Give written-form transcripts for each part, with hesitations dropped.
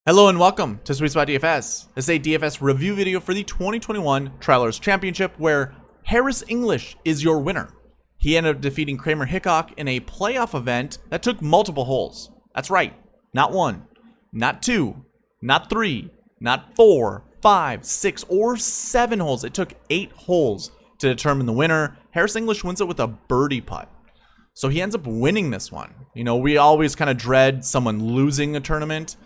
Hello and welcome to SweetSpotDFS. This is a DFS review video for the 2021 Trailers Championship where Harris English is your winner. He ended up defeating Kramer Hickok in a playoff event that took multiple holes. That's right, not one, not two, not three, not 4, 5, 6, or 7 holes. It took 8 holes to determine the winner. Harris English wins it with a birdie putt. So he ends up winning this one. You know, we always kind of dread someone losing a tournament.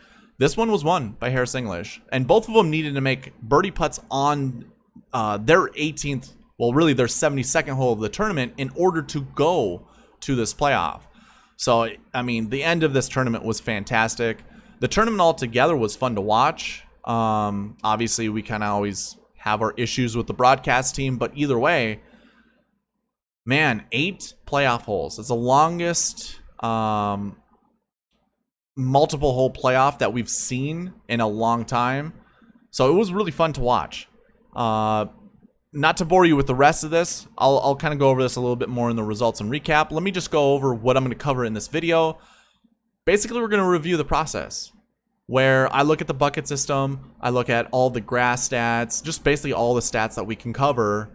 This one was won by Harris English, and both of them needed to make birdie putts on their 18th, well, really their 72nd hole of the tournament in order to go to this playoff. So, I mean, the end of this tournament was fantastic. The tournament altogether was fun to watch. Obviously, we kind of always have our issues with the broadcast team, but either way, man, 8 playoff holes. It's the longest multiple hole playoff that we've seen in a long time. So it was really fun to watch. Not to bore you with the rest of this, I'll kind of go over this a little bit more in the results and recap. Let me just go over what I'm going to cover in this video. Basically, we're going to review the process where I look at the bucket system, I look at all the grass stats, just basically all the stats that we can cover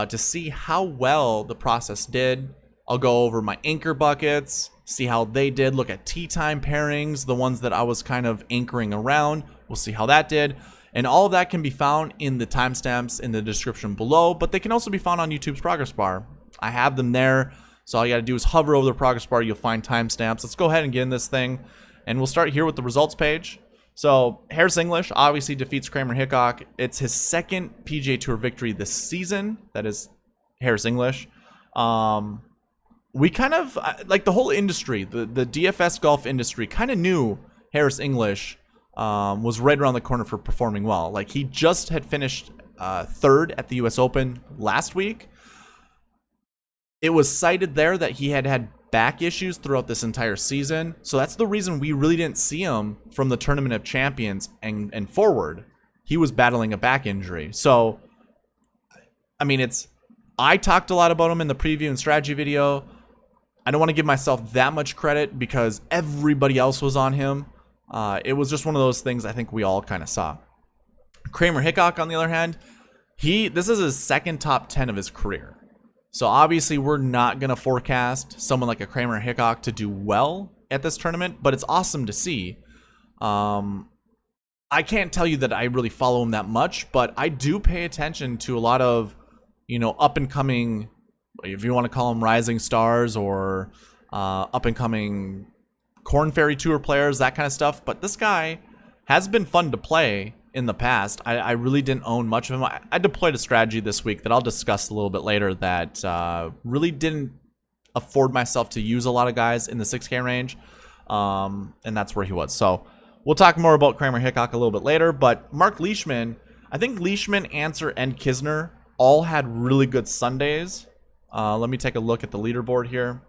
to see how well the process did. I'll go over my anchor buckets, see how they did, look at time pairings, the ones that I was kind of anchoring around. We'll see how that did. And all of that can be found in the timestamps in the description below, but they can also be found on YouTube's progress bar. I have them there, so all you gotta do is hover over the progress bar, you'll find timestamps. Let's go ahead and get in this thing, and we'll start here with the results page. So Harris English obviously defeats Kramer Hickok. It's his second PGA Tour victory this season. That is Harris English. We kind of, like the whole industry, the DFS golf industry kind of knew Harris English was right around the corner for performing well. Like he just had finished 3rd at the US Open last week. It was cited there that he had had back issues throughout this entire season. So that's the reason we really didn't see him from the Tournament of Champions and forward. He was battling a back injury. So, I mean, I talked a lot about him in the preview and strategy video. I don't want to give myself that much credit because everybody else was on him. It was just one of those things I think we all kind of saw. Kramer Hickok, on the other hand, this is his second top 10 of his career. So obviously we're not going to forecast someone like a Kramer Hickok to do well at this tournament, but it's awesome to see. I can't tell you that I really follow him that much, but I do pay attention to a lot of, you know, up and coming, if you want to call them rising stars or up and coming Corn Ferry Tour players, that kind of stuff. But this guy has been fun to play in the past. I really didn't own much of him. I deployed a strategy this week that I'll discuss a little bit later that really didn't afford myself to use a lot of guys in the 6K range. And that's where he was. So we'll talk more about Kramer Hickok a little bit later. But Mark Leishman, I think Leishman, Answer, and Kisner all had really good Sundays. Let me take a look at the leaderboard here.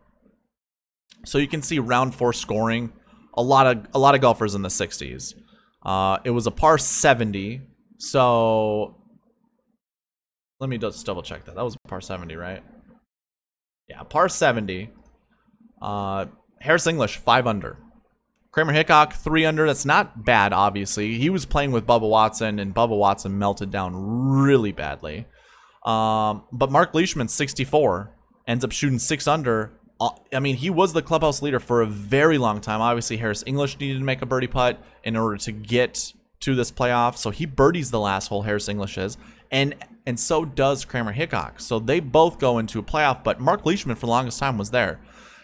So you can see round 4 scoring. A lot of golfers in the 60s. It was a par 70. So let me just double check that. That was a par 70, right? Yeah, par 70. Harris English 5 under. Kramer Hickok 3 under. That's not bad, obviously. He was playing with Bubba Watson, and Bubba Watson melted down really badly. But Mark Leishman, 64, ends up shooting 6 under. I mean, he was the clubhouse leader for a very long time. Obviously, Harris English needed to make a birdie putt in order to get to this playoff. So he birdies the last hole, Harris English is. And so does Kramer Hickok. So they both go into a playoff, but Mark Leishman for the longest time was there.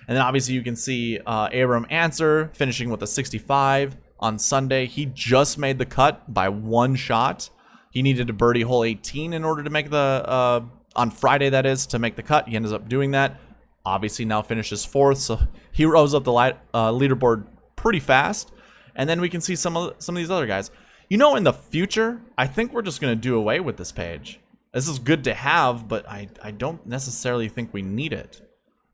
And then obviously you can see Abram Answer finishing with a 65 on Sunday. He just made the cut by 1 shot. He needed to birdie hole 18 in order to make the, on Friday that is, to make the cut. He ends up doing that. Obviously now finishes 4th, so he rose up the leaderboard pretty fast. And then we can see some of these other guys. You know, in the future, I think we're just going to do away with this page. This is good to have, but I don't necessarily think we need it.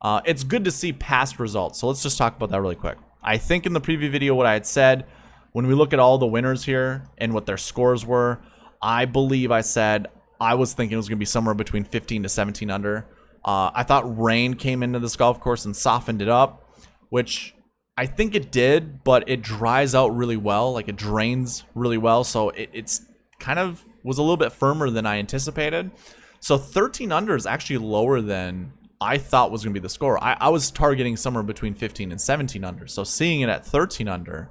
It's good to see past results, so let's just talk about that really quick. I think in the preview video what I had said, when we look at all the winners here and what their scores were, I believe I said I was thinking it was going to be somewhere between 15 to 17 under. I thought rain came into this golf course and softened it up, which I think it did, but it dries out really well. Like, it drains really well. So it's kind of was a little bit firmer than I anticipated. So 13 under is actually lower than I thought was going to be the score. I was targeting somewhere between 15 and 17 under. So seeing it at 13 under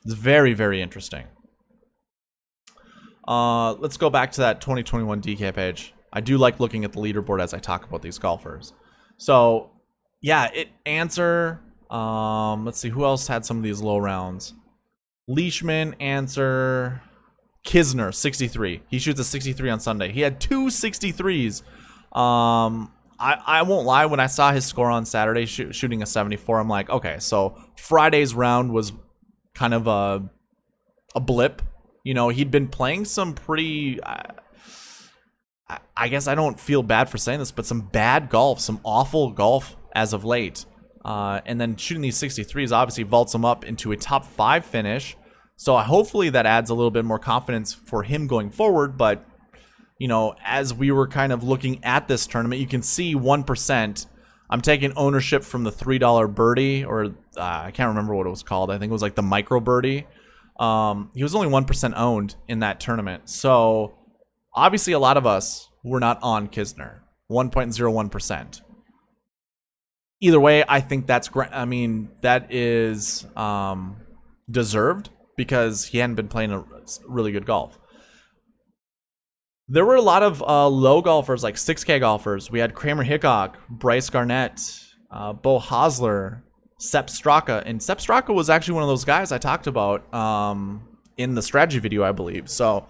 is very, very interesting. Let's go back to that 2021 DK page. I do like looking at the leaderboard as I talk about these golfers. So, yeah, Answer. Let's see, who else had some of these low rounds? Leishman, Answer, Kisner, 63. He shoots a 63 on Sunday. He had 2 63s. I won't lie, when I saw his score on Saturday shooting a 74, I'm like, okay, so Friday's round was kind of a blip. You know, he'd been playing some pretty, I guess I don't feel bad for saying this, but some bad golf, some awful golf as of late. And then shooting these 63s obviously vaults him up into a top 5 finish. So hopefully that adds a little bit more confidence for him going forward. But, you know, as we were kind of looking at this tournament, you can see 1%. I'm taking ownership from the $3 birdie, or I can't remember what it was called. I think it was like the micro birdie. He was only 1% owned in that tournament. So obviously a lot of us were not on Kisner. 1.01%. Either way, I think that's great. I mean, that is deserved because he hadn't been playing a really good golf. There were a lot of low golfers, like 6K golfers. We had Kramer Hickok, Bryce Garnett, Bo Hosler, Sepp Straka. And Sepp Straka was actually one of those guys I talked about in the strategy video, I believe. So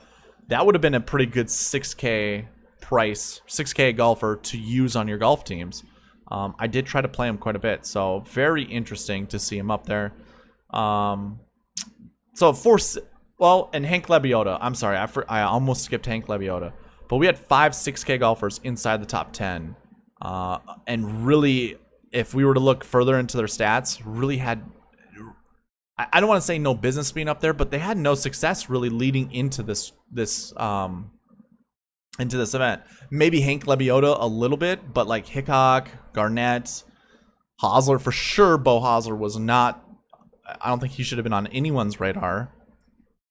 that would have been a pretty good 6K price, 6K golfer to use on your golf teams. I did try to play him quite a bit, so very interesting to see him up there. And Hank Lebioda. I'm sorry, I almost skipped Hank Lebioda. But we had 5 6K golfers inside the top 10. And really, if we were to look further into their stats, really had, I don't want to say no business being up there, but they had no success really leading into this event. Maybe Hank Lebioda a little bit, but like Hickok, Garnett, Hosler for sure. Bo Hosler was not, I don't think he should have been on anyone's radar,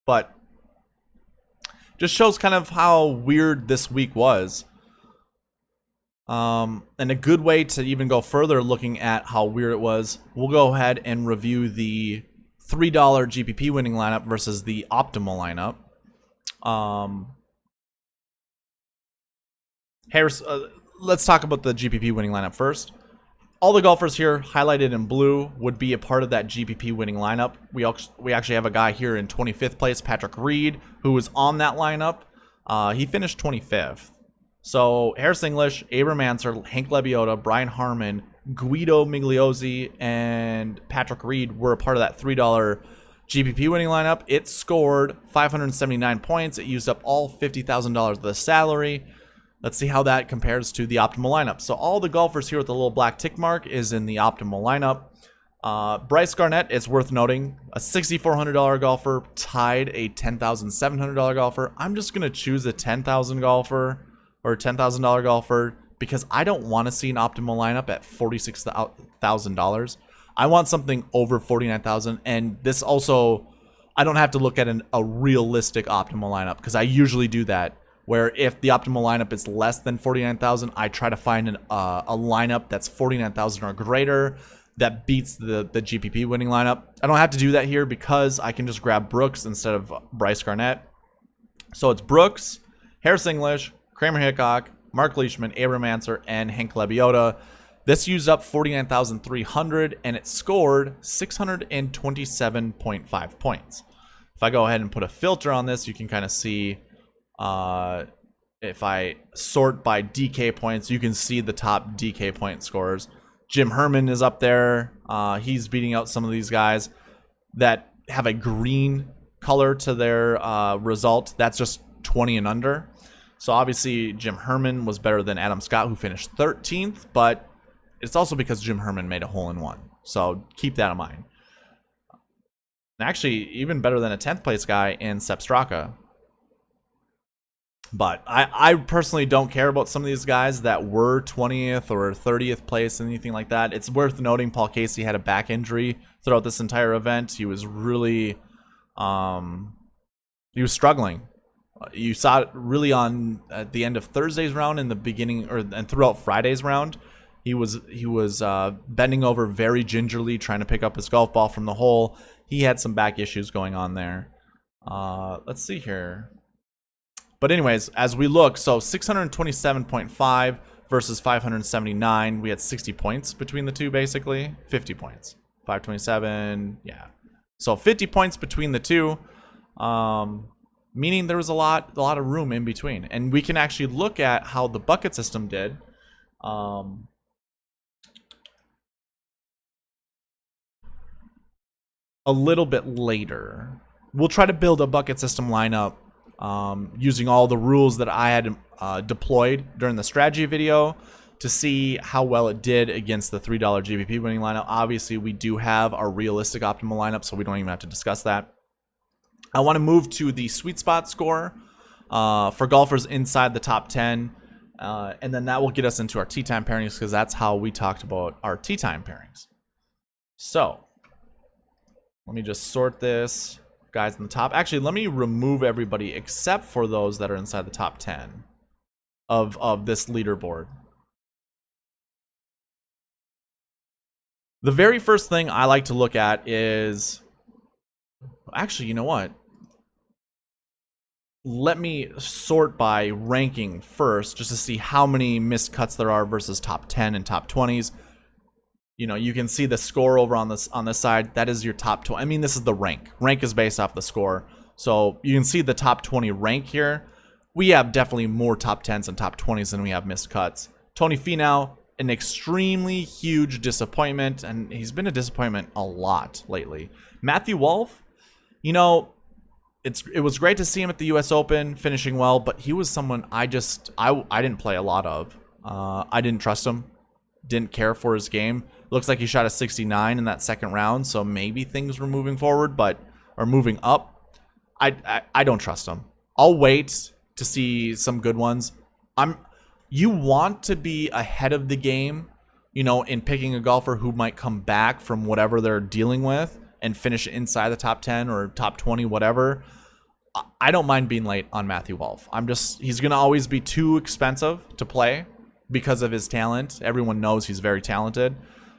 but just shows kind of how weird this week was. And a good way to even go further looking at how weird it was, we'll go ahead and review the $3 GPP winning lineup versus the optimal lineup. Let's talk about the GPP winning lineup first. All the golfers here highlighted in blue would be a part of that GPP winning lineup. We actually have a guy here in 25th place, Patrick Reed, who was on that lineup. He finished 25th. So Harris English, Abram Answer, Hank Lebioda, Brian Harmon, Guido Migliozzi, and Patrick Reed were a part of that $3 GPP winning lineup. It scored 579 points. It used up all $50,000 of the salary. Let's see how that compares to the optimal lineup. So all the golfers here with the little black tick mark is in the optimal lineup. Bryce Garnett, it's worth noting, a $6,400 golfer tied a $10,700 golfer. I'm just going to choose a $10,000 golfer or $10,000 golfer because I don't want to see an optimal lineup at $46,000. I want something over $49,000. And this also, I don't have to look at a realistic optimal lineup because I usually do that. Where if the optimal lineup is less than 49,000, I try to find a lineup that's 49,000 or greater that beats the GPP winning lineup. I don't have to do that here because I can just grab Brooks instead of Bryce Garnett. So it's Brooks, Harris English, Kramer Hickok, Mark Leishman, Abram Answer, and Hank Lebioda. This used up 49,300 and it scored 627.5 points. If I go ahead and put a filter on this, you can kind of see. If I sort by DK points, you can see the top DK point scorers. Jim Herman is up there. He's beating out some of these guys that have a green color to their result. That's just 20 and under. So obviously Jim Herman was better than Adam Scott, who finished 13th, but it's also because Jim Herman made a hole-in-one. So keep that in mind. And actually, even better than a 10th place guy in Sepp Straka. But I personally don't care about some of these guys that were 20th or 30th place, anything like that. It's worth noting Paul Casey had a back injury throughout this entire event. He was really, he was struggling. You saw it really at the end of Thursday's round, in the beginning, and throughout Friday's round. He was bending over very gingerly, trying to pick up his golf ball from the hole. He had some back issues going on there. Let's see here. But anyways, as we look, so 627.5 versus 579. We had 60 points between the two, basically. 50 points. 527, yeah. So 50 points between the two, meaning there was a lot of room in between. And we can actually look at how the bucket system did. A little bit later. We'll try to build a bucket system lineup using all the rules that I had deployed during the strategy video to see how well it did against the $3 GPP winning lineup. Obviously, we do have our realistic optimal lineup, so we don't even have to discuss that. I want to move to the SweetSpot Score for golfers inside the top 10, and then that will get us into our tee time pairings, because that's how we talked about our tee time pairings. So let me just sort this. Guys in the top. Actually, let me remove everybody except for those that are inside the top 10 of this leaderboard. The very first thing I like to look at is... Actually, you know what? Let me sort by ranking first, just to see how many missed cuts there are versus top 10 and top 20s. You know, you can see the score over on this side. That is your top 20. I mean, this is the rank. Rank is based off the score. So you can see the top 20 rank here. We have definitely more top 10s and top 20s than we have missed cuts. Tony Finau, an extremely huge disappointment, and he's been a disappointment a lot lately. Matthew Wolff, you know, it was great to see him at the US Open finishing well, but he was someone I didn't play a lot of. I didn't trust him. Didn't care for his game. Looks like he shot a 69 in that second round, so maybe things were moving forward, or moving up. I don't trust him. I'll wait to see some good ones. You want to be ahead of the game, you know, in picking a golfer who might come back from whatever they're dealing with and finish inside the top 10 or top 20, whatever. I don't mind being late on Matthew Wolff. He's going to always be too expensive to play because of his talent. Everyone knows he's very talented.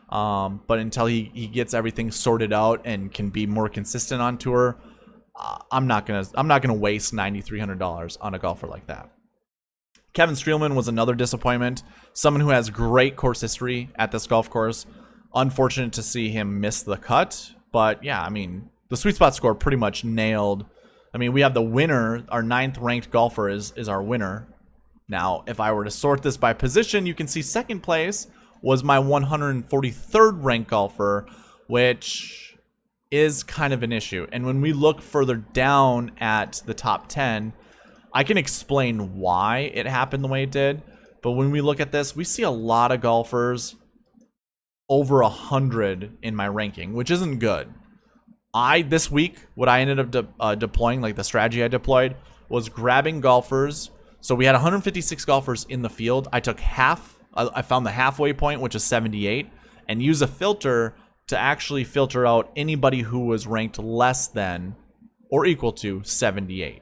But until he gets everything sorted out and can be more consistent on tour, I'm not gonna waste $9,300 on a golfer like that. Kevin Streelman was another disappointment. Someone who has great course history at this golf course. Unfortunate to see him miss the cut, but yeah, I mean, the SweetSpot Score pretty much nailed. I mean, we have the winner. Our 9th ranked golfer is our winner. Now, if I were to sort this by position, you can see second place was my 143rd ranked golfer, which is kind of an issue. And when we look further down at the top 10, I can explain why it happened the way it did. But when we look at this, we see a lot of golfers over 100 in my ranking, which isn't good. This week, what I ended up deploying, like the strategy I deployed, was grabbing golfers. So we had 156 golfers in the field. I took half. I found the halfway point, which is 78, and use a filter to actually filter out anybody who was ranked less than or equal to 78.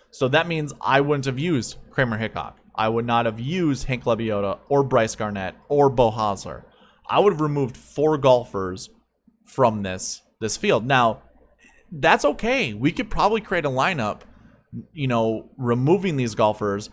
So that means I wouldn't have used Kramer Hickok. I would not have used Hank Lebioda or Bryce Garnett or Beau Hossler. I would have removed 4 golfers from this field. Now, that's okay. We could probably create a lineup, you know, removing these golfers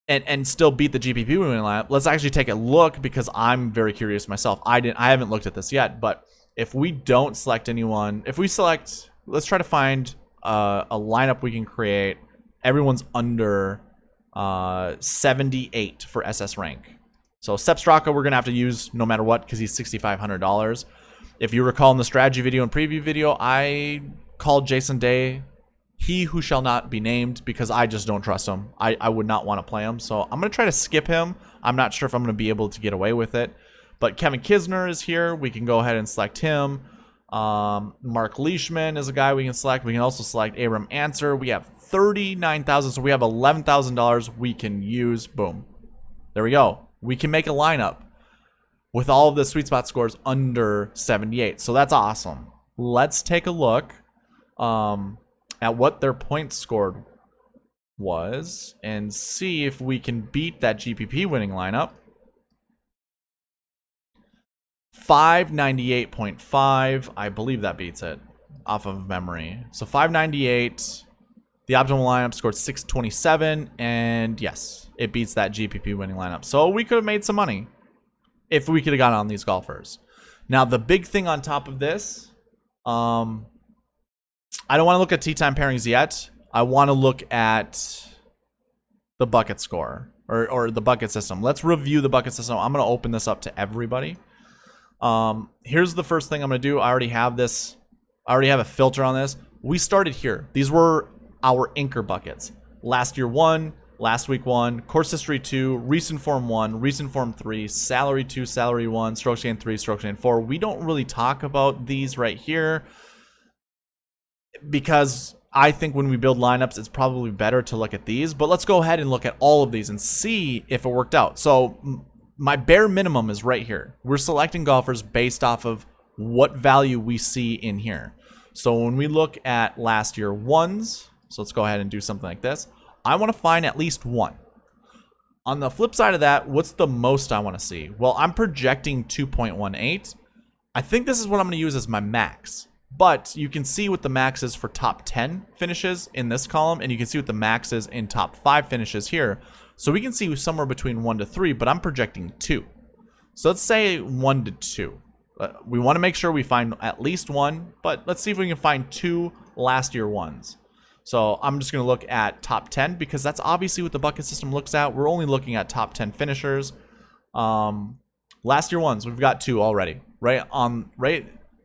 and still beat the GPP winning lineup. Let's actually take a look, because I'm very curious myself. I haven't looked at this yet, but if we don't select anyone, if we select, let's try to find a lineup we can create. Everyone's under 78 for SS rank. So Sepp Straka we're going to have to use no matter what, because he's $6,500. If you recall in the strategy video and preview video, I called Jason Day he who shall not be named, because I just don't trust him. I would not want to play him. So I'm going to try to skip him. I'm not sure if I'm going to be able to get away with it. But Kevin Kisner is here. We can go ahead and select him. Mark Leishman is a guy we can select. We can also select Abram Answer. We have $39,000. So we have $11,000 we can use. Boom. There we go. We can make a lineup with all of the SweetSpot scores under 78. So that's awesome. Let's take a look at what their points scored was and see if we can beat that GPP winning lineup. 598.5. I believe that beats it off of memory. So 598. The optimal lineup scored 627. And yes, it beats that GPP winning lineup. So we could have made some money if we could have gotten on these golfers. Now, the big thing on top of this, I don't want to look at Time Pairings yet. I want to look at the bucket score or the bucket system. Let's review the bucket system. I'm going to open this up to everybody. Here's the first thing I'm going to do. I already have this. I already have a filter on this. We started here. These were our anchor buckets. Last year 1, last week 1, course history 2, recent form 1, recent form 3, salary 2, salary 1, strokes gained 3, strokes gained 4. We don't really talk about these right here because I think when we build lineups, it's probably better to look at these. But let's go ahead and look at all of these and see if it worked out. So my bare minimum is right here. We're selecting golfers based off of what value we see in here. So when we look at last year 1s, so let's go ahead and do something like this. I want to find at least 1. On the flip side of that, what's the most I want to see? Well, I'm projecting 2.18. I think this is what I'm going to use as my max. But you can see what the max is for top 10 finishes in this column, and you can see what the max is in top 5 finishes here. So we can see somewhere between 1 to 3, but I'm projecting 2. So let's say 1 to 2. We want to make sure we find at least 1, but let's see if we can find 2 last year 1s. So I'm just going to look at top 10 because that's obviously what the bucket system looks at. We're only looking at top 10 finishers. Last year 1s, we've got 2 already, right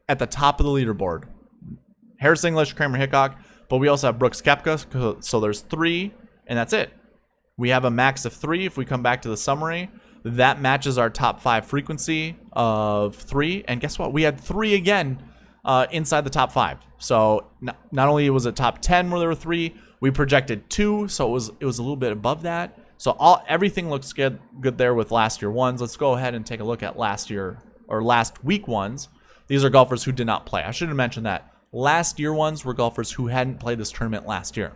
at the top of the leaderboard. Harris English, Kramer Hickok, but we also have Brooks Koepka, so there's 3, and that's it. We have a max of 3. If we come back to the summary, that matches our top 5 frequency of 3, and guess what? We had 3 again inside the top 5. So not only was it top 10 where there were 3, we projected 2, so it was a little bit above that. So everything looks good there with last year 1s. Let's go ahead and take a look at last week 1s. These are golfers who did not play. I should have mentioned that. Last year 1s were golfers who hadn't played this tournament last year.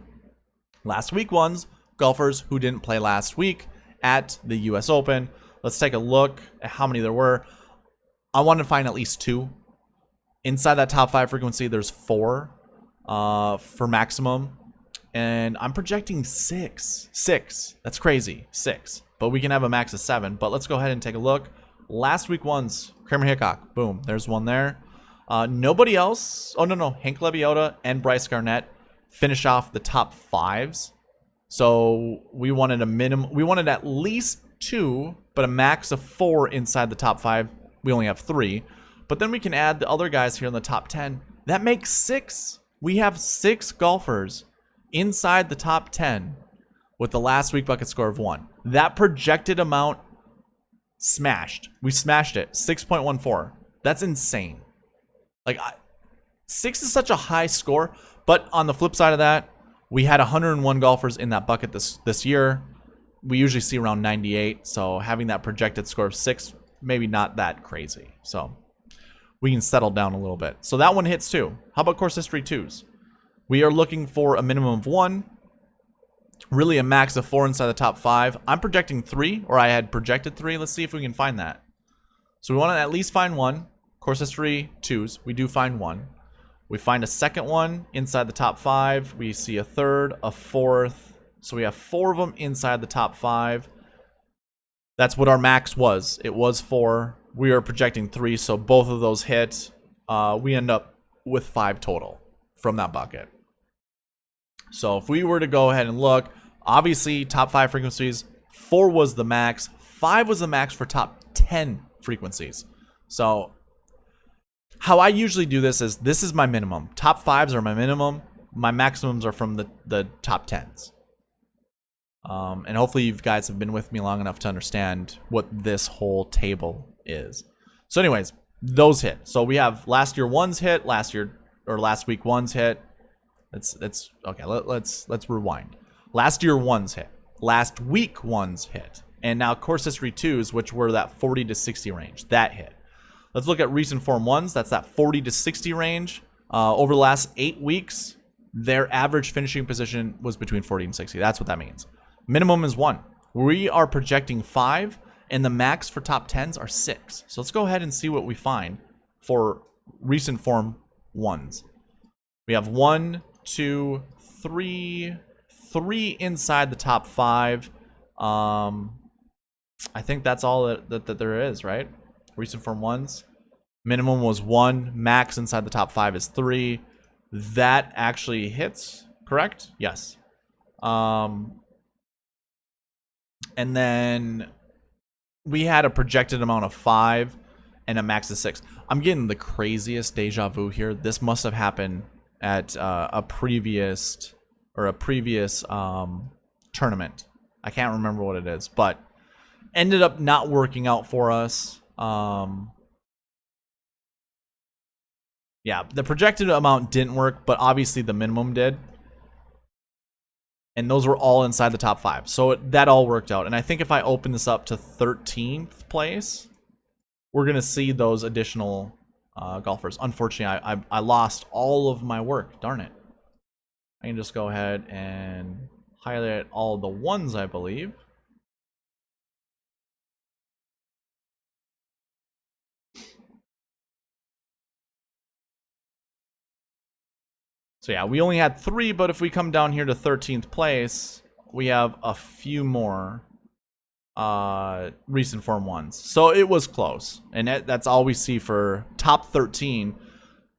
Last week 1s, golfers who didn't play last week at the US Open. Let's take a look at how many there were. I wanted to find at least 2. Inside that top 5 frequency, there's 4 for maximum. And I'm projecting 6. 6. That's crazy. 6. But we can have a max of 7. But let's go ahead and take a look. Last week 1s, Kramer Hickok. Boom. There's 1 there. Nobody else. Oh, no. Hank Lebioda and Bryce Garnett finish off the top 5s. So we wanted a minimum. We wanted at least 2, but a max of 4 inside the top 5. We only have 3. But then we can add the other guys here in the top 10. That makes 6. We have 6 golfers inside the top 10 with the last week bucket score of 1. That projected amount smashed. We smashed it. 6.14. That's insane. Like 6 is such a high score. But on the flip side of that, we had 101 golfers in that bucket this year. We usually see around 98. So having that projected score of 6, maybe not that crazy. So we can settle down a little bit. So that one hits 2. How about course history 2s? We are looking for a minimum of 1. Really a max of 4 inside the top 5. I'm projecting 3, or I had projected 3. Let's see if we can find that. So we want to at least find 1. Course history 2s. We do find 1. We find a second one inside the top 5. We see a third, a fourth. So we have 4 of them inside the top 5. That's what our max was. It was 4. We are projecting 3, so both of those hit. We end up with 5 total from that bucket. So if we were to go ahead and look, obviously top 5 frequencies, 4 was the max, 5 was the max for top 10 frequencies. So how I usually do this is my minimum. Top 5s are my minimum. My maximums are from the top 10s. And hopefully you guys have been with me long enough to understand what this whole table is. So anyways, those hit. So we have last year 1s hit, last week 1s hit. It's okay. Let's rewind. Last year ones hit. Last week ones hit. And now course history 2s, which were that 40 to 60 range, that hit. Let's look at recent form 1s. That's that 40 to 60 range. Over the last 8 weeks, their average finishing position was between 40 and 60. That's what that means. Minimum is 1. We are projecting 5, and the max for top 10s are 6. So let's go ahead and see what we find for recent form 1s. We have 1, 2, 3 inside the top 5. I think that's all that there is, right? Recent form 1s. Minimum was 1. Max inside the top 5 is 3. That actually hits, correct? Yes. And then we had a projected amount of 5 and a max of 6. I'm getting the craziest deja vu here. This must have happened at a previous tournament. I can't remember what it is, but ended up not working out for us. Yeah, the projected amount didn't work, but obviously the minimum did. And those were all inside the top 5. So that all worked out. And I think if I open this up to 13th place, we're going to see those additional golfers. Unfortunately, I lost all of my work. Darn it. I can just go ahead and highlight all the ones, I believe. So yeah, we only had 3, but if we come down here to 13th place, we have a few more recent form 1s. So it was close. And that's all we see for top 13.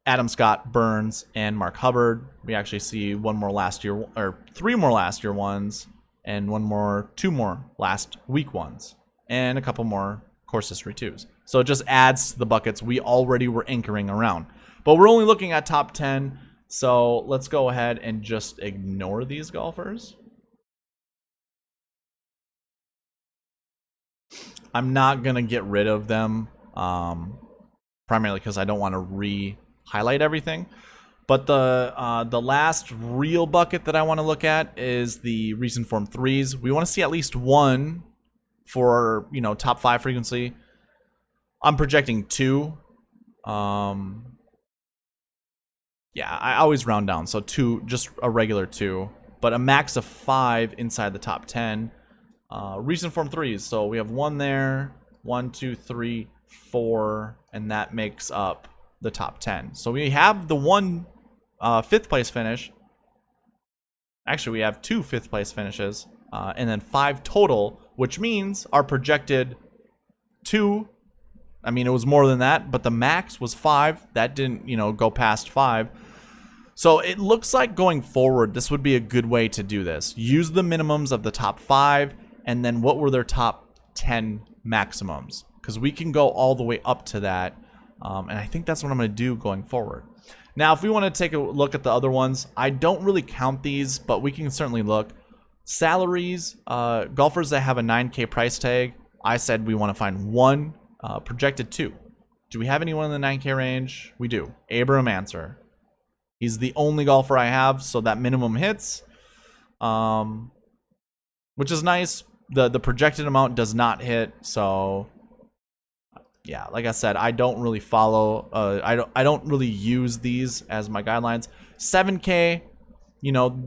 Adam Scott, Burns, and Mark Hubbard. We actually see 1 more last year, or 3 more last year 1s, and 2 more last week 1s, and a couple more course history 2s. So it just adds to the buckets we already were anchoring around. But we're only looking at top 10. So let's go ahead and just ignore these golfers. I'm not going to get rid of them, primarily because I don't want to re-highlight everything. But the last real bucket that I want to look at is the recent form 3s. We want to see at least 1 for, top 5 frequency. I'm projecting 2. Yeah, I always round down, so 2, just a regular 2, but a max of 5 inside the top 10. Recent form 3s, so we have 1 there, 1, 2, 3, 4, and that makes up the top 10. So we have the 1 5th place finish. Actually, we have 2 5th place finishes, and then 5 total, which means our projected 2. I mean, it was more than that, but the max was 5. That didn't, go past 5. So it looks like going forward, this would be a good way to do this. Use the minimums of the top 5, and then what were their top 10 maximums? Because we can go all the way up to that, and I think that's what I'm going to do going forward. Now, if we want to take a look at the other ones, I don't really count these, but we can certainly look. Salaries, golfers that have a 9K price tag, I said we want to find 1. Projected 2. Do we have anyone in the 9K range? We do. Abraham Answer. He's the only golfer I have, so that minimum hits, which is nice. The projected amount does not hit, so yeah, like I said, I don't really follow. I don't really use these as my guidelines. 7K.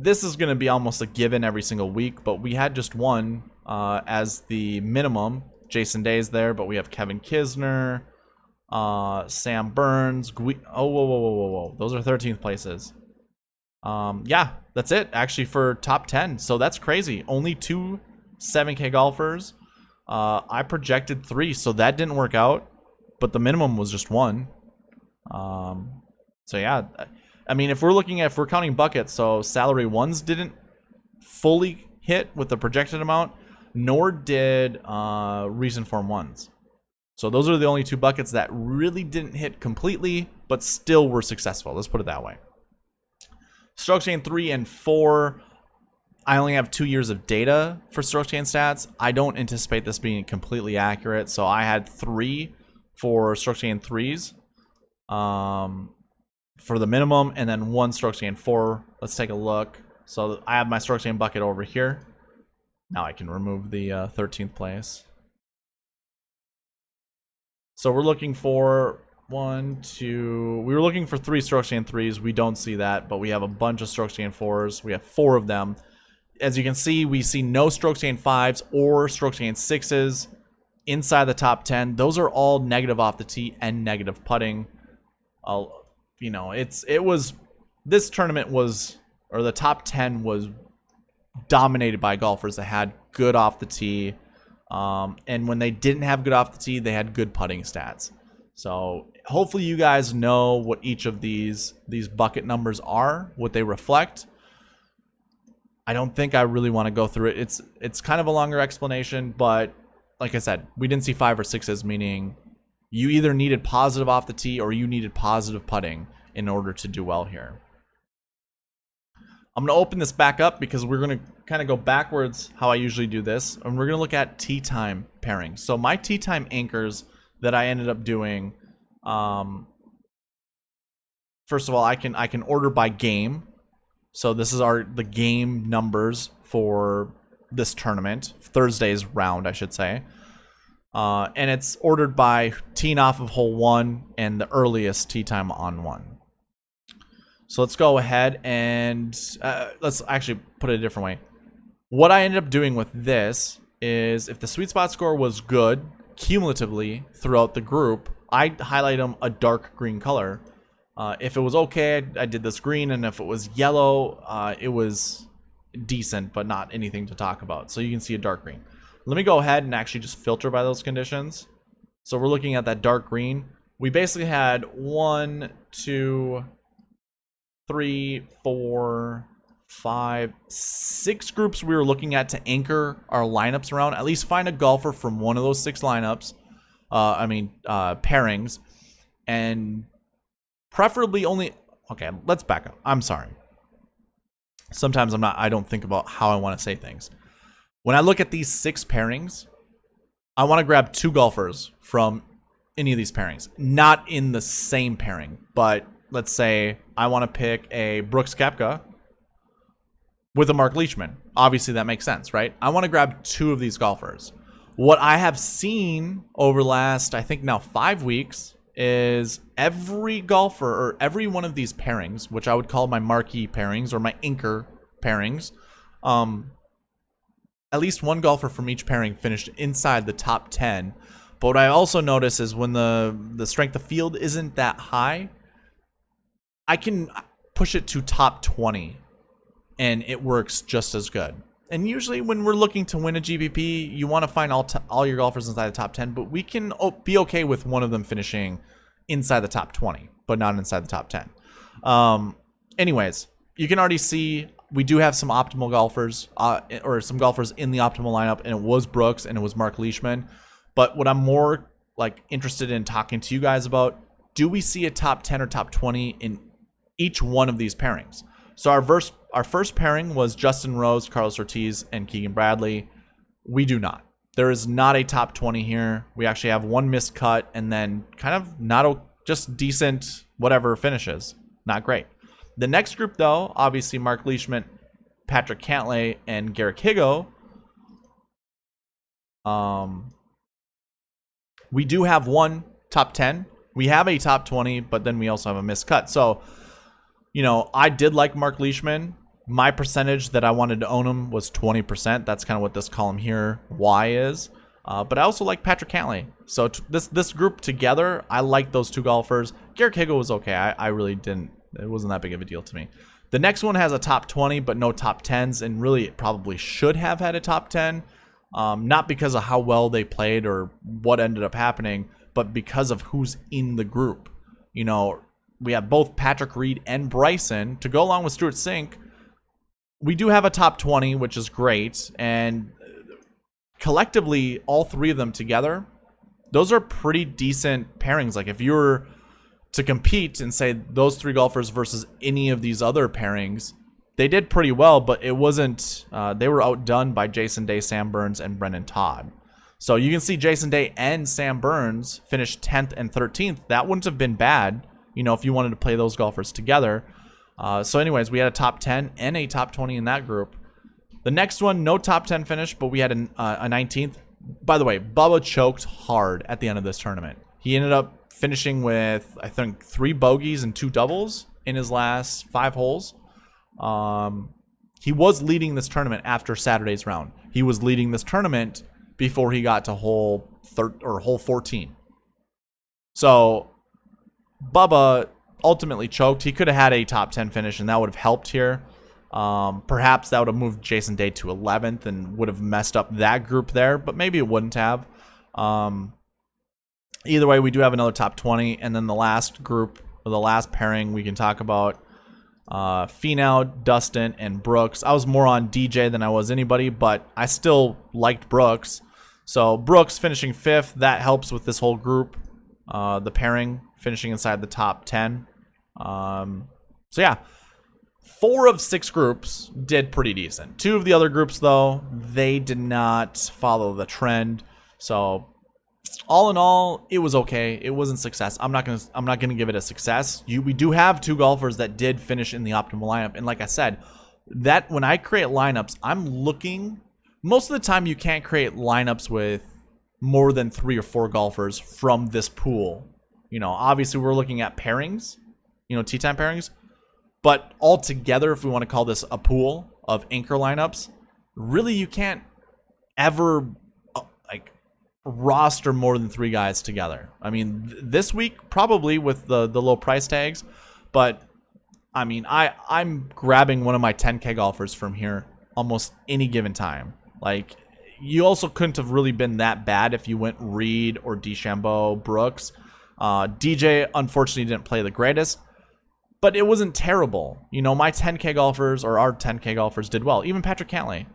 This is going to be almost a given every single week, but we had just 1 as the minimum. Jason Day's there, but we have Kevin Kisner, Sam Burns. Whoa. Those are 13th places. Yeah, that's it, actually, for top 10. So that's crazy. Only 2 7K golfers. I projected 3, so that didn't work out, but the minimum was just 1. So yeah, I mean, if we're counting buckets, so salary 1s didn't fully hit with the projected amount, nor did recent form 1s. So those are the only 2 buckets that really didn't hit completely, but still were successful. Let's put it that way. Strokes gained 3 and 4. I only have 2 years of data for strokes gained stats. I don't anticipate this being completely accurate, so I had 3 for strokes gained 3s. for the minimum, and then 1 strokes gained 4. Let's take a look. So I have my strokes gained bucket over here. Now I can remove the 13th place. So we're looking for 1, 2. We were looking for 3 strokes gained 3s. We don't see that, but we have a bunch of strokes gained 4s. We have 4 of them. As you can see, we see no strokes gained 5s or strokes gained 6s inside the top 10. Those are all negative off the tee and negative putting. You know, this tournament was, or the top 10 was dominated by golfers that had good off the tee. And when they didn't have good off the tee, they had good putting stats. So hopefully you guys know what each of these bucket numbers are, what they reflect. I don't think I really want to go through it. It's kind of a longer explanation, but like I said, we didn't see 5 or 6s, meaning you either needed positive off the tee or you needed positive putting in order to do well here. I'm going to open this back up because we're going to kind of go backwards how I usually do this. And we're going to look at tee time pairings. So my tee time anchors that I ended up doing, first of all, I can order by game. So this is the game numbers for this tournament, Thursday's round, I should say. And it's ordered by teeing off of hole 1 and the earliest tee time on 1. So let's go ahead and let's actually put it a different way. What I ended up doing with this is if the SweetSpot score was good cumulatively throughout the group, I highlight them a dark green color. If it was okay, I did this green, and if it was yellow, it was decent, but not anything to talk about. So you can see a dark green. Let me go ahead and actually just filter by those conditions. So we're looking at that dark green. We basically had 1, 2, 3, 4, 5, 6 groups we were looking at to anchor our lineups around. At least find a golfer from one of those 6 lineups. Pairings, and preferably only. Okay, let's back up. I'm sorry. Sometimes I don't think about how I want to say things. When I look at these 6 pairings, I want to grab 2 golfers from any of these pairings. Not in the same pairing, but let's say I want to pick a Brooks Koepka with a Mark Leishman. Obviously, that makes sense, right? I want to grab 2 of these golfers. What I have seen over the last, I think now 5 weeks, is every golfer or every one of these pairings, which I would call my marquee pairings or my anchor pairings, at least one golfer from each pairing finished inside the top 10. But what I also notice is when the strength of field isn't that high, I can push it to top 20 and it works just as good. And usually when we're looking to win a GPP, you want to find all your golfers inside the top 10, but we can be okay with one of them finishing inside the top 20, but not inside the top 10. Anyways, you can already see we do have some optimal golfers, or some golfers in the optimal lineup, and it was Brooks and it was Mark Leishman. But what I'm more interested in talking to you guys about, do we see a top 10 or top 20 in each one of these pairings? So our first pairing was Justin Rose, Carlos Ortiz, and Keegan Bradley. We do not. There is not a top 20 here. We actually have one missed cut and then kind of just decent whatever finishes. Not great. The next group, though, obviously Mark Leishman, Patrick Cantlay, and Garrick Higgo. We do have one top 10. We have a top 20, but then we also have a missed cut. So, I did like Mark Leishman. My percentage that I wanted to own him was 20%. That's kind of what this column here, Y, is. But I also like Patrick Cantlay. So this group together, I like those 2 golfers. Garrick Higgo was okay. I really didn't. It wasn't that big of a deal to me. The next one has a top 20, but no top 10s, and really it probably should have had a top 10. Not because of how well they played or what ended up happening, but because of who's in the group. We have both Patrick Reed and Bryson to go along with Stuart Sink. We do have a top 20, which is great, and collectively, all 3 of them together, those are pretty decent pairings. If you were to compete and say those 3 golfers versus any of these other pairings, they did pretty well, but it wasn't, they were outdone by Jason Day, Sam Burns, and Brendan Todd. So you can see Jason Day and Sam Burns finished 10th and 13th. That wouldn't have been bad you know, if you wanted to play those golfers together. So anyways, we had a top 10 and a top 20 in that group. The next one, no top 10 finish, but we had a 19th. By the way, Bubba choked hard at the end of this tournament. He ended up finishing with, I think, 3 bogeys and 2 doubles in his last 5 holes. He was leading this tournament after Saturday's round. He was leading this tournament before he got to hole 14. So Bubba ultimately choked. He could have had a top 10 finish, and that would have helped here. Perhaps that would have moved Jason Day to 11th and would have messed up that group there, but maybe it wouldn't have. Either way, we do have another top 20, and then the last group, or the last pairing we can talk about, Finau, Dustin, and Brooks. I was more on DJ than I was anybody, but I still liked Brooks. So Brooks finishing 5th, that helps with this whole group. The pairing finishing inside the top 10. So yeah, 4 of 6 groups did pretty decent. 2 of the other groups, though, they did not follow the trend. So all in all, it was okay. It wasn't success. I'm not gonna give it a success. We do have 2 golfers that did finish in the optimal lineup, and like I said, that when I create lineups, I'm looking. Most of the time, you can't create lineups with more than 3 or 4 golfers from this pool. You know, obviously we're looking at pairings, you know, tee time pairings. But altogether, if we want to call this a pool of anchor lineups, really you can't ever like roster more than 3 guys together. I mean, this week probably with the low price tags, but I mean, I'm grabbing one of my 10K golfers from here almost any given time. Like, you also couldn't have really been that bad if you went Reed or DeChambeau, Brooks. DJ unfortunately didn't play the greatest, but it wasn't terrible. You know, my 10K golfers, or our 10K golfers, did well. Even Patrick Cantlay.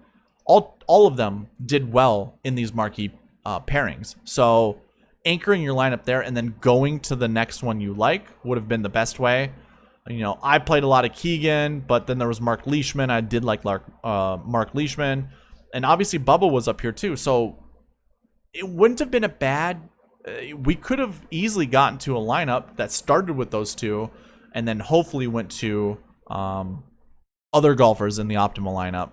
All of them did well in these marquee pairings. So anchoring your lineup there and then going to the next one you like would have been the best way. You know, I played a lot of Keegan, but then there was Mark Leishman. I did like Mark Leishman. And obviously Bubba was up here too. So it wouldn't have been a bad... we could have easily gotten to a lineup that started with those 2 and then hopefully went to other golfers in the optimal lineup.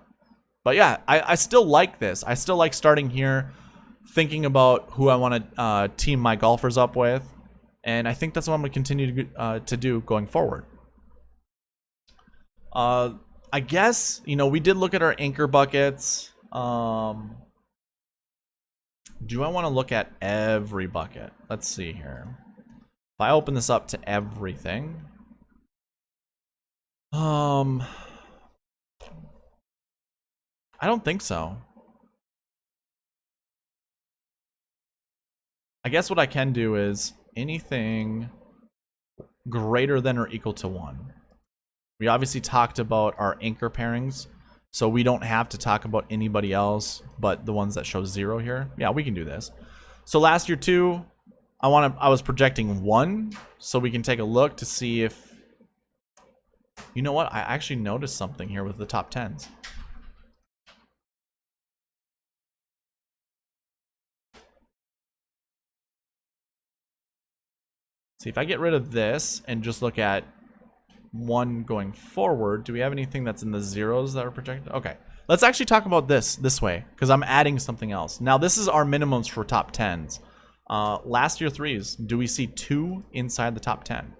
But yeah, I still like this. I still like starting here, thinking about who I want to team my golfers up with. And I think that's what I'm going to continue to do going forward. I guess, you know, we did look at our anchor buckets. Do I want to look at every bucket? Let's see here. If I open this up to everything. I don't think so. I guess what I can do is anything greater than or equal to 1. We obviously talked about our anchor pairings, so we don't have to talk about anybody else but the ones that show 0 here. Yeah, we can do this. So last year 2, I was projecting 1, so we can take a look to see if... You know what? I actually noticed something here with the top 10s. See, if I get rid of this and just look at 1 going forward, do we have anything that's in the 0s that are projected? Okay, let's actually talk about this way, because I'm adding something else. Now, this is our minimums for top 10s. Last year 3s, do we see 2 inside the top 10?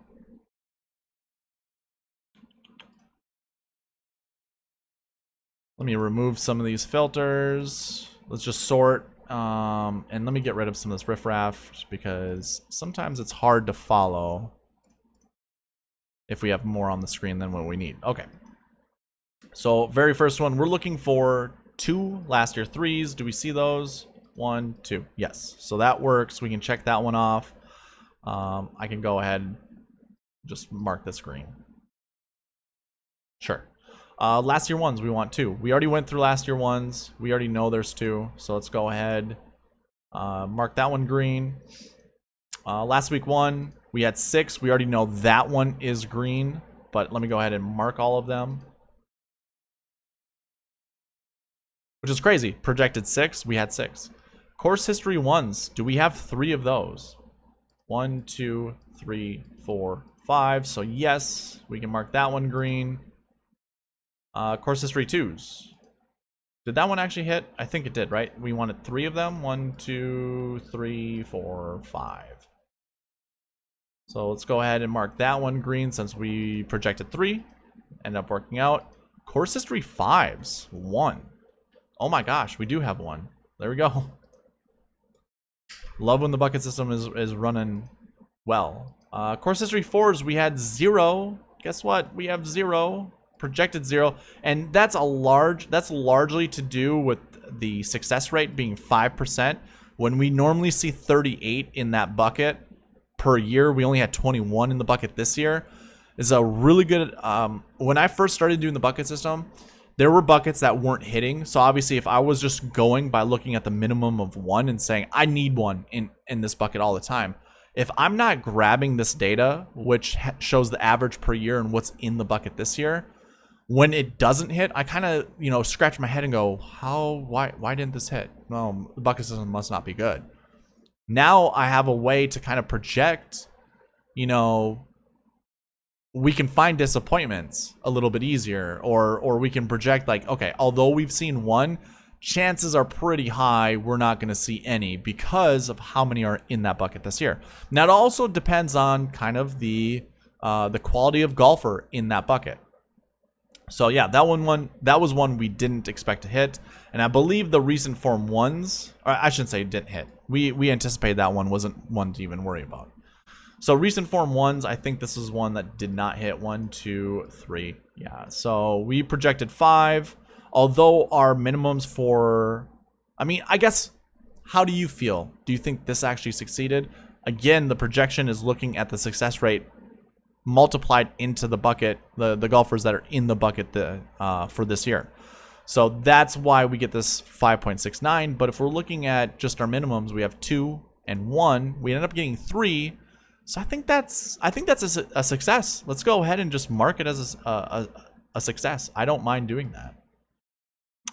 Let me remove some of these filters. Let's just sort. And let me get rid of some of this riffraff, because sometimes it's hard to follow if we have more on the screen than what we need. Okay. So very first one, we're looking for 2 last year 3s. Do we see those? 1, 2. Yes. So that works. We can check that one off. I can go ahead and just mark this green. Sure. Last year 1s, we want 2. We already went through last year 1s. We already know there's 2. So let's go ahead. Mark that one green. Last week 1, we had 6. We already know that one is green. But let me go ahead and mark all of them. Which is crazy. Projected 6. We had 6. Course history 1s. Do we have 3 of those? 1, 2, 3, 4, 5. So yes, we can mark that one green. Course history 2s. Did that one actually hit? I think it did, right? We wanted 3 of them. 1, 2, 3, 4, 5. So let's go ahead and mark that one green since we projected 3. Ended up working out. Course history 5s. 1. Oh my gosh, we do have 1. There we go. Love when the bucket system is running well. Course history 4s, we had 0. Guess what? We have 0. Projected 0. And that's largely to do with the success rate being 5%. When we normally see 38 in that bucket per year, we only had 21 in the bucket this year. Is a really good, when I first started doing the bucket system, there were buckets that weren't hitting. So obviously if I was just going by looking at the minimum of 1 and saying, I need 1 in this bucket all the time. If I'm not grabbing this data, which shows the average per year and what's in the bucket this year, when it doesn't hit, I kind of, scratch my head and go, why didn't this hit? No, the bucket system must not be good. Now I have a way to kind of project, we can find disappointments a little bit easier, or we can project like, okay, although we've seen 1, chances are pretty high we're not going to see any because of how many are in that bucket this year. Now it also depends on kind of the quality of golfer in that bucket. So yeah, that was one we didn't expect to hit, and I believe the recent form 1s, or I shouldn't say didn't hit. We anticipated that one wasn't one to even worry about. So recent form 1s, I think this is one that did not hit. 1, 2, 3. Yeah, so we projected 5. Although our minimums for, I guess, how do you feel? Do you think this actually succeeded? Again, the projection is looking at the success rate multiplied into the bucket, the golfers that are in the bucket for this year. So that's why we get this 5.69. But if we're looking at just our minimums, we have 2 and 1. We end up getting 3. So I think that's a success. Let's go ahead and just mark it as a success. I don't mind doing that.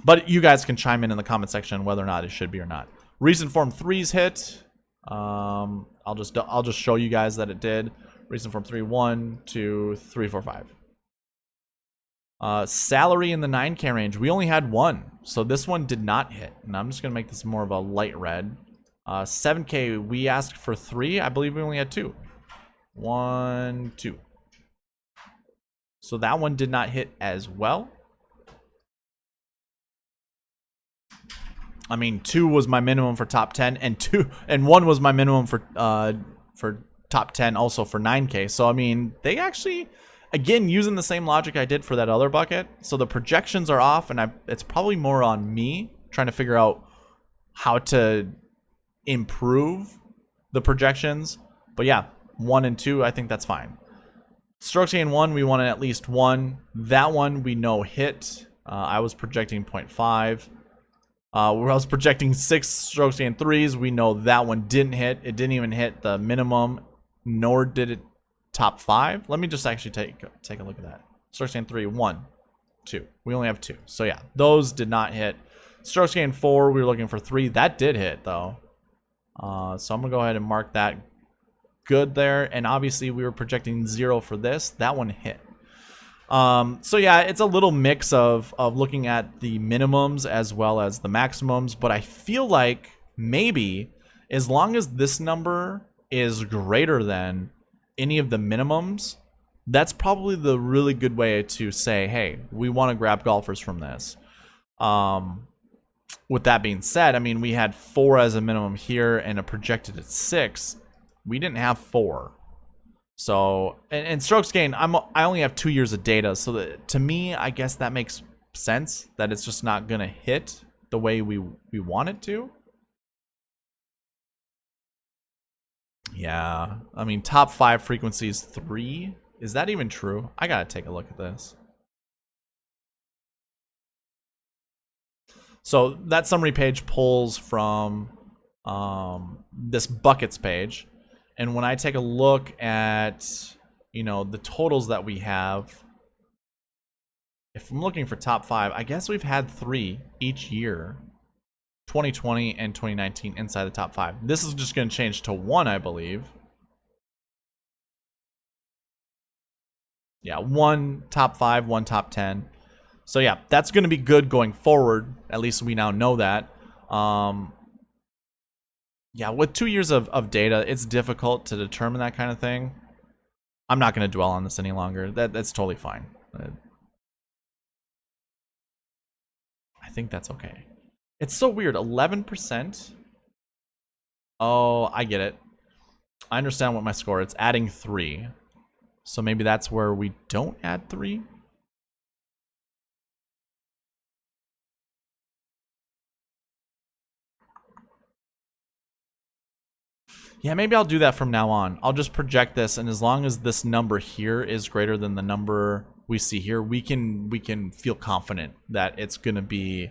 But you guys can chime in the comment section whether or not it should be or not. Recent form 3s hit. I'll just show you guys that it did. Recent form 3, 1, 2, 3, 4, 5. Salary in the 9K range. We only had 1, so this one did not hit. And I'm just gonna make this more of a light red. 7K, we asked for 3. I believe we only had 2. 1, 2. So that one did not hit as well. 2 was my minimum for top 10, and 1 was my minimum for top 10 also for 9K. So they actually, again, using the same logic I did for that other bucket. So the projections are off, and it's probably more on me trying to figure out how to improve the projections. But yeah, 1 and 2, I think that's fine. Strokes gained 1, we wanted at least 1. That one we know hit. I was projecting 0.5. I was projecting 6 strokes gained 3s. We know that one didn't hit. It didn't even hit the minimum, nor did it top 5. Let me just actually take a look at that. Strokes gained 3, 1, 2. We only have 2. So yeah, those did not hit. Strokes gained 4, we were looking for 3. That did hit though. So I'm gonna go ahead and mark that good there. And obviously we were projecting 0 for this. That one hit. So yeah, it's a little mix of looking at the minimums as well as the maximums, but I feel like maybe as long as this number is greater than any of the minimums, that's probably the really good way to say, hey, we want to grab golfers from this. With that being said, we had 4 as a minimum here and a projected at 6. We didn't have 4. So, and strokes gained, I only have 2 years of data. So that, to me, I guess that makes sense that it's just not going to hit the way we want it to. Yeah, top 5 frequencies 3. Is that even true? I got to take a look at this. So that summary page pulls from this buckets page. And when I take a look at, the totals that we have, if I'm looking for top 5, I guess we've had 3 each year, 2020 and 2019 inside the top 5. This is just going to change to 1, I believe. Yeah, 1 top 5, 1 top 10. So yeah, that's going to be good going forward. At least we now know that. Yeah, with 2 years of data, it's difficult to determine that kind of thing. I'm not going to dwell on this any longer. That's totally fine. I think that's okay. It's so weird. 11%. Oh, I get it. I understand what my score. It's adding 3. So maybe that's where we don't add 3. Yeah, maybe I'll do that from now on. I'll just project this, and as long as this number here is greater than the number we see here, we can feel confident that it's going to be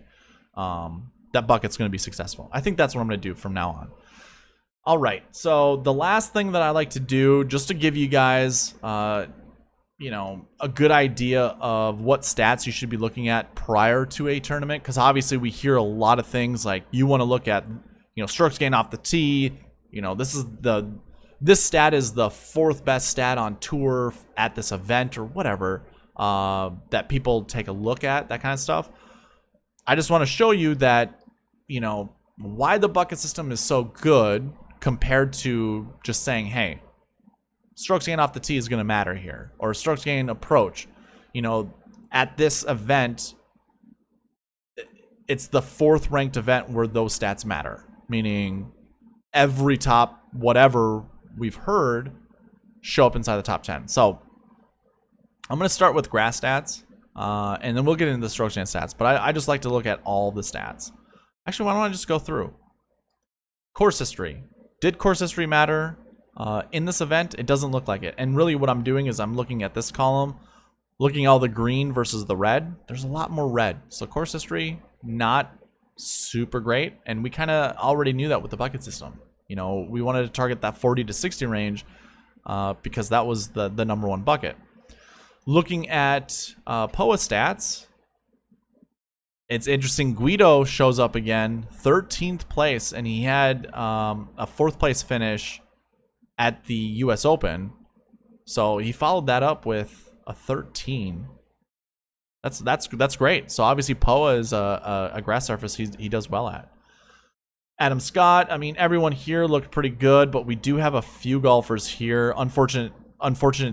that bucket's going to be successful. I think that's what I'm going to do from now on. All right, so the last thing that I like to do, just to give you guys you know, a good idea of what stats you should be looking at prior to a tournament, because obviously we hear a lot of things like you want to look at, you know, strokes gained off the tee. You know, this stat is the 4th best stat on tour at this event or whatever that people take a look at, that kind of stuff. I just want to show you that, you know, why the bucket system is so good compared to just saying, hey, strokes gained off the tee is going to matter here, or strokes gained approach. You know, at this event, it's the 4th ranked event where those stats matter, meaning every top whatever we've heard show up inside the top 10. So I'm going to start with grass stats, and then we'll get into the strokes gained stats. But I just like to look at all the stats. Actually, why don't I just go through? Course history. Did course history matter in this event? It doesn't look like it. And really what I'm doing is I'm looking at this column, looking at all the green versus the red. There's a lot more red. So course history, not super great, and we kind of already knew that with the bucket system. You know, we wanted to target that 40 to 60 range because that was the number 1 bucket. Looking at POA stats, it's interesting. Guido shows up again, 13th place, and he had a 4th place finish at the US Open. So he followed that up with a 13. That's great. So obviously POA is a grass surface he does well at. Adam Scott, I mean, everyone here looked pretty good, but we do have a few golfers here. Unfortunate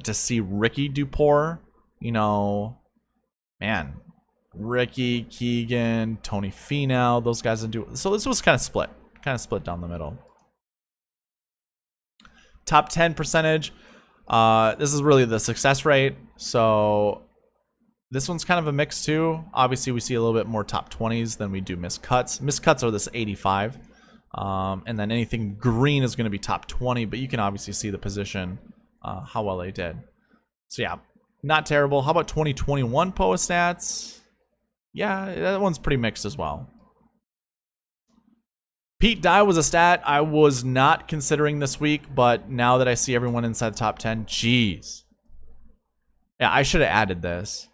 to see Ricky do poor. You know, man, Ricky, Keegan, Tony Finau, those guys didn't do it. So this was kind of split down the middle. Top 10 percentage. This is really the success rate. So this one's kind of a mix too. Obviously, we see a little bit more top 20s than we do missed cuts. Missed cuts are this 85. And then anything green is going to be top 20, but you can obviously see the position, how well they did. So yeah, not terrible. How about 2021 POA stats? Yeah, that one's pretty mixed as well. Pete Dye was a stat I was not considering this week, but now that I see everyone inside the top 10, geez. Yeah, I should have added this.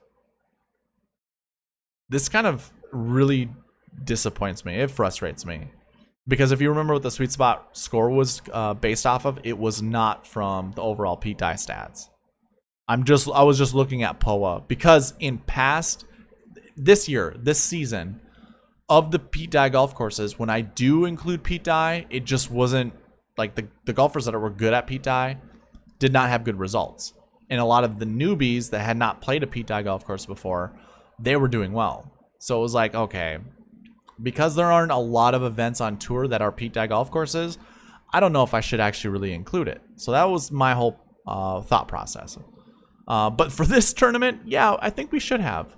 This kind of really disappoints me. It frustrates me. Because if you remember what the SweetSpot score was based off of, it was not from the overall Pete Dye stats. I was just looking at POA. Because in this season, of the Pete Dye golf courses, when I do include Pete Dye, it just wasn't, like, the golfers that were good at Pete Dye did not have good results. And a lot of the newbies that had not played a Pete Dye golf course before, they were doing well. So it was like, okay, because there aren't a lot of events on tour that are Pete Dye golf courses, I don't know if I should actually really include it. So that was my whole thought process. But for this tournament, yeah, I think we should have.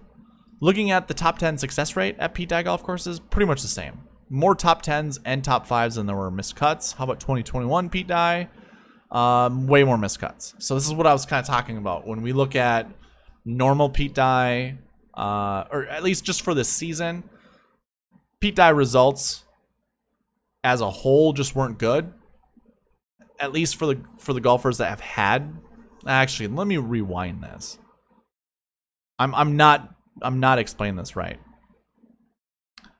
Looking at the top 10 success rate at Pete Dye golf courses, pretty much the same. More top 10s and top 5s than there were missed cuts. How about 2021 Pete Dye? Way more missed cuts. So this is what I was kind of talking about. When we look at normal Pete Dye, or at least just for this season, Pete Dye results as a whole just weren't good. At least for the golfers that have had. Actually, let me rewind this. I'm not explaining this right.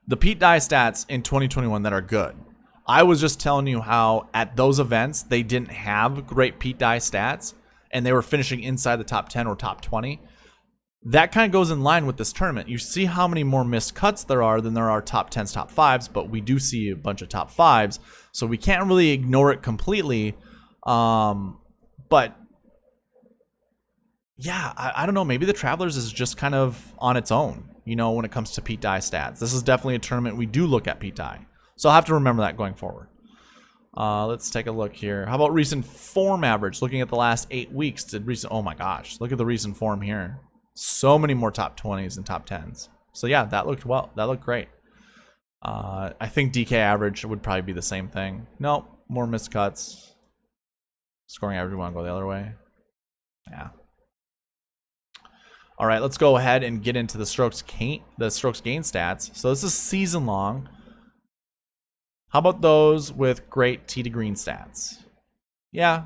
The Pete Dye stats in 2021 that are good. I was just telling you how at those events they didn't have great Pete Dye stats, and they were finishing inside the top 10 or top 20. That kind of goes in line with this tournament. You see how many more missed cuts there are than there are top 10s, top 5s, but we do see a bunch of top 5s, so we can't really ignore it completely. But yeah, I don't know. Maybe the Travelers is just kind of on its own, you know, when it comes to Pete Dye stats. This is definitely a tournament we do look at Pete Dye. So I'll have to remember that going forward. Let's take a look here. How about recent form average? Looking at the last 8 weeks, oh my gosh, look at the recent form here. So many more top 20s and top 10s. So yeah, that looked well. That looked great. I think DK average would probably be the same thing. Nope, more missed cuts. Scoring average, we want to go the other way. Yeah. All right, let's go ahead and get into the strokes gain stats. So this is season long. How about those with great tee to green stats? Yeah,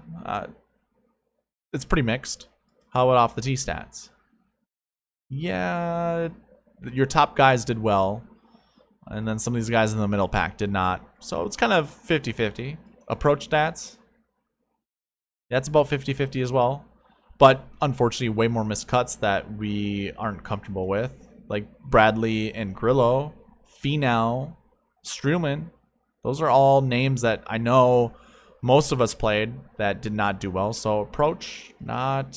it's pretty mixed. How about off the tee stats? Yeah, your top guys did well, and then some of these guys in the middle pack did not. So it's kind of 50-50. Approach stats, that's about 50-50 as well. But unfortunately, way more missed cuts that we aren't comfortable with, like Bradley and Grillo, Finau, Struman. Those are all names that I know most of us played that did not do well. So approach, not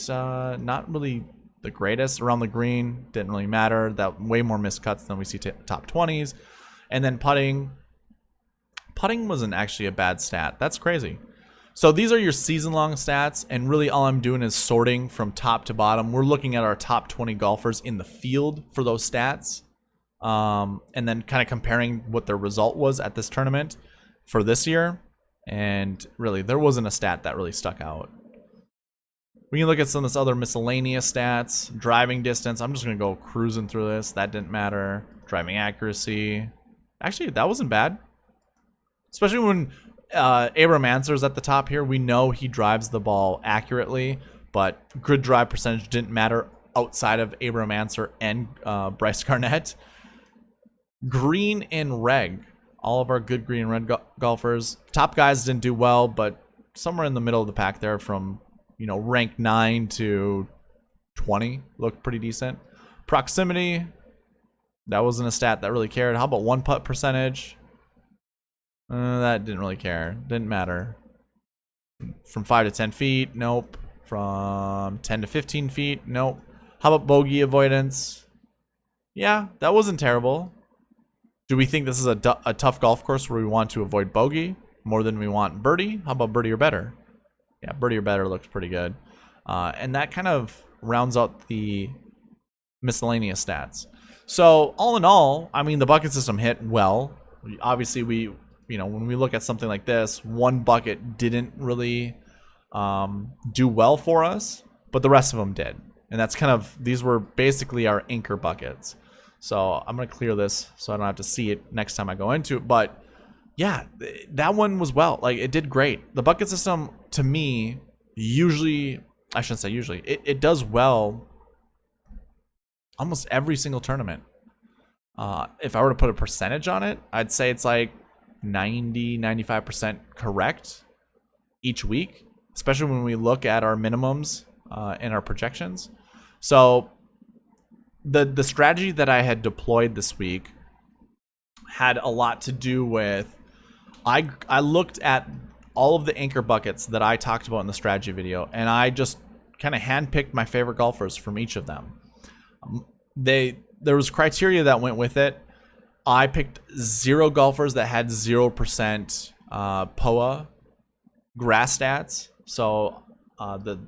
really the greatest. Around the green, didn't really matter. That way more missed cuts than we see top 20s. And then putting wasn't actually a bad stat. That's crazy. So these are your season-long stats, and really all I'm doing is sorting from top to bottom. We're looking at our top 20 golfers in the field for those stats, and then kind of comparing what their result was at this tournament for this year. And really, there wasn't a stat that really stuck out. We can look at some of this other miscellaneous stats. Driving distance, I'm just going to go cruising through this. That didn't matter. Driving accuracy. Actually, that wasn't bad. Especially when Abraham Ancer's at the top here. We know he drives the ball accurately, but good drive percentage didn't matter outside of Abraham Ancer and Bryce Garnett. Green and reg. All of our good green and red golfers. Top guys didn't do well, but somewhere in the middle of the pack there from, you know, rank 9 to 20 looked pretty decent. Proximity, that wasn't a stat that really cared. How about one putt percentage? That didn't really care. Didn't matter. From 5 to 10 feet, nope. From 10 to 15 feet, nope. How about bogey avoidance? Yeah, that wasn't terrible. Do we think this is a tough golf course where we want to avoid bogey more than we want birdie? How about birdie or better? Yeah, birdie or better looks pretty good. And that kind of rounds out the miscellaneous stats. So all in all, I mean, the bucket system hit well. Obviously, when we look at something like this, one bucket didn't really do well for us, but the rest of them did. And that's kind of, these were basically our anchor buckets. So I'm going to clear this so I don't have to see it next time I go into it. But yeah, that one was well. Like, it did great. The bucket system, to me, usually, I shouldn't say usually, it does well almost every single tournament. If I were to put a percentage on it, I'd say it's like 90-95% correct each week, especially when we look at our minimums and our projections. So the strategy that I had deployed this week had a lot to do with, I looked at all of the anchor buckets that I talked about in the strategy video, and I just kind of handpicked my favorite golfers from each of them. There was criteria that went with it. I picked 0 golfers that had 0% POA grass stats. So if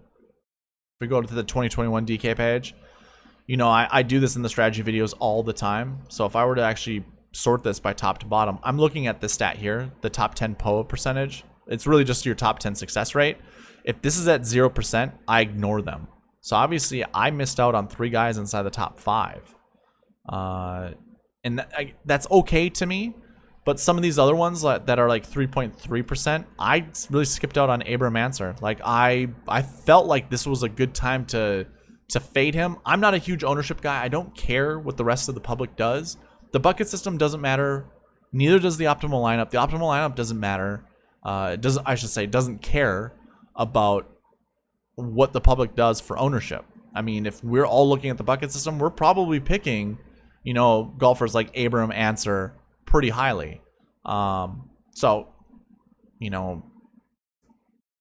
we go to the 2021 DK page, you know, I do this in the strategy videos all the time. So if I were to actually sort this by top to bottom, I'm looking at this stat here, the top 10 POA percentage. It's really just your top 10 success rate. If this is at 0%, I ignore them. So obviously I missed out on 3 guys inside the top 5. And that's okay to me. But some of these other ones that are like 3.3%, I really skipped out on Abraham Ancer. Like, I felt like this was a good time to fade him. I'm not a huge ownership guy. I don't care what the rest of the public does. The bucket system doesn't matter. Neither does the optimal lineup. The optimal lineup doesn't matter. It doesn't care about what the public does for ownership. I mean, if we're all looking at the bucket system, we're probably picking, you know, golfers like Abram Answer pretty highly. So, you know,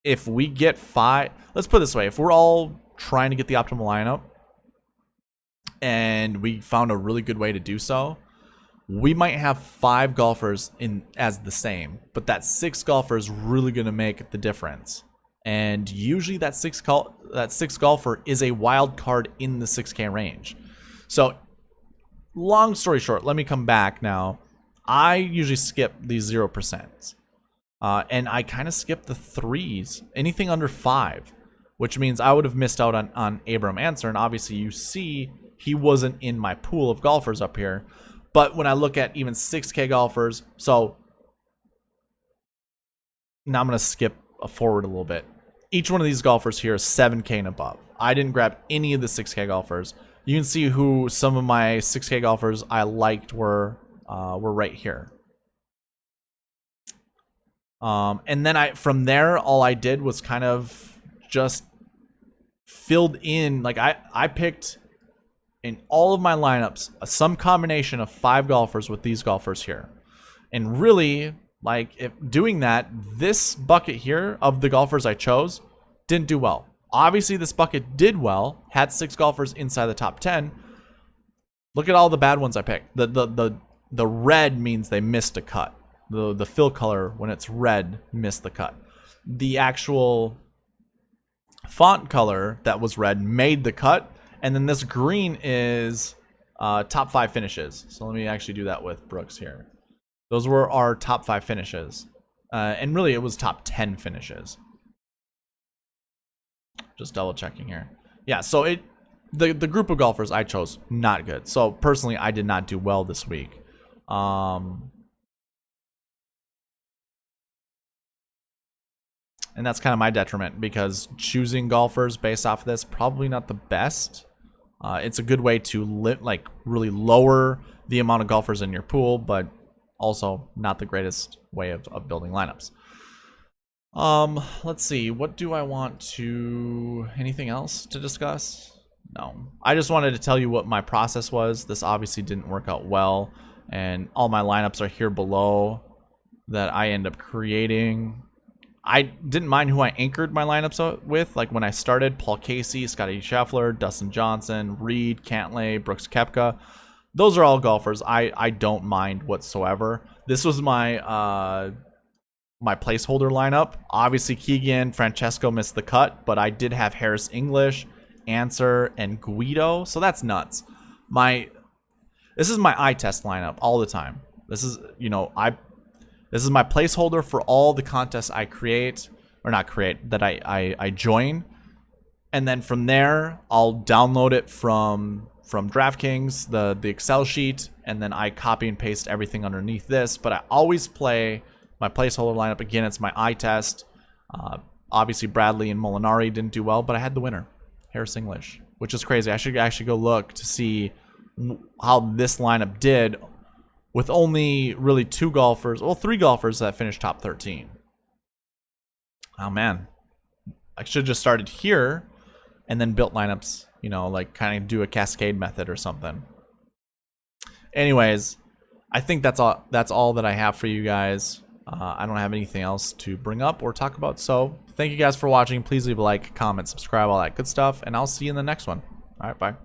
if we get 5, let's put it this way, if we're all trying to get the optimal lineup and we found a really good way to do so, we might have 5 golfers in as the same, but that 6 golfer is really going to make the difference. And usually that 6 golfer is a wild card in the 6K range. So long story short, let me come back now. I usually skip these 0%. And I kind of skip the 3s, anything under 5, which means I would have missed out on Abram Answer. And obviously you see he wasn't in my pool of golfers up here. But when I look at even 6K golfers, so now I'm going to skip forward a little bit. Each one of these golfers here is 7K and above. I didn't grab any of the 6K golfers. You can see who some of my 6K golfers I liked were right here. And then from there, all I did was kind of just filled in. Like I picked in all of my lineups some combination of 5 golfers with these golfers here. And really, like, if doing that, this bucket here of the golfers I chose didn't do well. Obviously, this bucket did well, had 6 golfers inside the top 10. Look at all the bad ones I picked. The red means they missed a cut. The fill color, when it's red, missed the cut. The actual font color that was red made the cut. And then this green is top 5 finishes. So let me actually do that with Brooks here. Those were our top 5 finishes. And really, it was top 10 finishes. Just double checking here. Yeah, so the group of golfers I chose, not good. So personally, I did not do well this week. And that's kind of my detriment, because choosing golfers based off of this, probably not the best. It's a good way to really lower the amount of golfers in your pool, but also not the greatest way of building lineups. Let's see. What do I want to... Anything else to discuss? No. I just wanted to tell you what my process was. This obviously didn't work out well, and all my lineups are here below that I end up creating. I didn't mind who I anchored my lineups with. Like when I started, Paul Casey, Scotty Scheffler, Dustin Johnson, Reed, Cantlay, Brooks Koepka. Those are all golfers I don't mind whatsoever. This was my my placeholder lineup. Obviously, Keegan, Francesco missed the cut, but I did have Harris English, Answer, and Guido, so that's nuts. This is my eye test lineup all the time. This is, you know, this is my placeholder for all the contests I create, or not create, that I join. And then from there, I'll download it from DraftKings, the Excel sheet, and then I copy and paste everything underneath this. But I always play my placeholder lineup. Again, it's my eye test. Obviously, Bradley and Molinari didn't do well, but I had the winner, Harris English, which is crazy. I should actually go look to see how this lineup did with only really 2 golfers, well, 3 golfers that finished top 13. Oh, man. I should have just started here and then built lineups, you know, like kind of do a cascade method or something. Anyways, I think that's all that I have for you guys. I don't have anything else to bring up or talk about. So thank you guys for watching. Please leave a like, comment, subscribe, all that good stuff. And I'll see you in the next one. All right, bye.